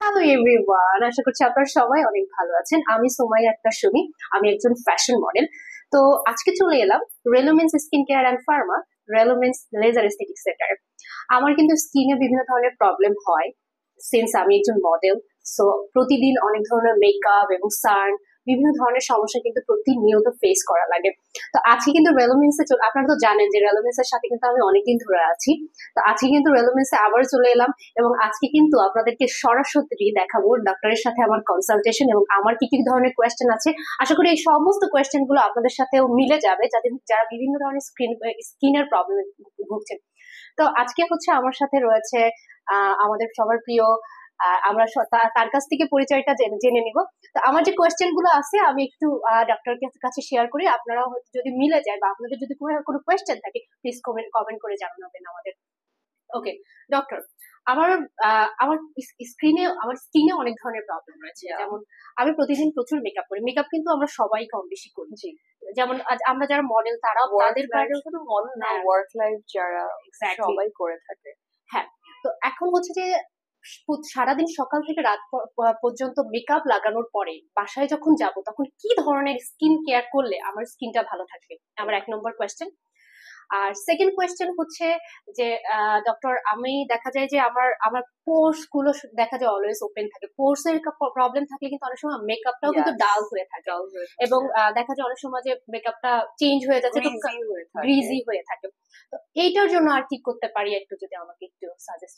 Hello everyone, আশা করছি আপনারা সবাই অনেক ভালো আছেন। আমি সুমাইয়া আক্তার সুমি। আমি একজন ফ্যাশন মডেল। তো আজকে চলে এলাম রেলোমেন্স স্কিন কেয়ার অ্যান্ড ফার্মা, রেলোমেন্স লেজার এস্থেটিক সেন্টার। আমার কিন্তু স্কিনে বিভিন্ন ধরনের প্রবলেম হয় সিন্স আমি একজন মডেল। সো প্রতিদিন অনেক ধরনের মেকআপ এবং সান বিভিন্ন ধরনের সমস্যা কিন্তু প্রতিনিয়ত ফেস করা লাগে। তো আজকে কিন্তু রেলোমেন্সে আপনারা তো জানেন যে রেলোমেন্সের সাথে কিন্তু আমি অনেকদিন ধরে আছি। তো আজকে কিন্তু রেলোমেন্সে আবার চলে এলাম এবং আজকে কিন্তু আপনাদেরকে সরাসরি দেখাবো ডক্টরের সাথে আমার কনসালটেশন এবং আমার কি কি ধরনের কোয়েশ্চেন আছে। আশা করি এই সমস্ত কোয়েশ্চেন গুলো আপনাদের সাথেও মিলে যাবে, যাদের যারা বিভিন্ন ধরনের স্কিনের প্রবলেম ভুগছেন। তো আজকে হচ্ছে আমার সাথে রয়েছে আমাদের সবার প্রিয়, আমরা তার কাছ থেকে পরিচয়টা জেনে নিব। তো আমার যে কোয়েশ্চেন গুলো আছে আমি একটু ডক্টরের কাছে শেয়ার করি। আপনারা যদি মিলে যায় বা আপনাদের যদি কোনো কোয়েশ্চেন থাকে প্লিজ কমেন্ট করে জানাবেন আমাদের। ওকে ডক্টর, আমার আমার স্কিনে অনেক ধরনের প্রবলেম রয়েছে। যেমন আমি প্রতিদিন প্রচুর মেকআপ করি। মেকআপ কিন্তু আমরা সবাই কম বেশি করি। জি। যেমন আমরা যারা মডেল তারাও তাদের বাইরেও শুধু মডেল না, হ্যাঁ, ওয়ার্ক লাইফ যারা এক্স্যাক্টলি। সবাই করে থাকে। হ্যাঁ, তো এখন হচ্ছে যে সারাদিন সকাল থেকে রাত পর্যন্ত মেকআপ লাগানোর পরে বাসায় যখন যাব তখন কি ধরনের স্কিন কেয়ার করলে আমার স্কিনটা ভালো থাকবে? আমার 1 নম্বর কোয়েশ্চেন। আর সেকেন্ড কোয়েশ্চেন হচ্ছে যে ডক্টর, আমি দেখা যায় যে আমার আমার পোর্স গুলো দেখা যায় অলওয়েজ ওপেন থাকে। পোর্স এর প্রবলেম থাকলে কিন্তু অনেক সময় মেকআপটাও কিন্তু Yes, ডাল হয়ে থাকে dull হয়ে থাকে। এবং দেখা যায় অনেক সময় যে মেকআপটা চেঞ্জ হয়ে যাচ্ছে, Greasy হয়ে থাকে। গ্রিজি হয়ে থাকে। তো এইটার জন্য আর কি করতে পারি একটু যদি আমাকে একটু সাজেস্ট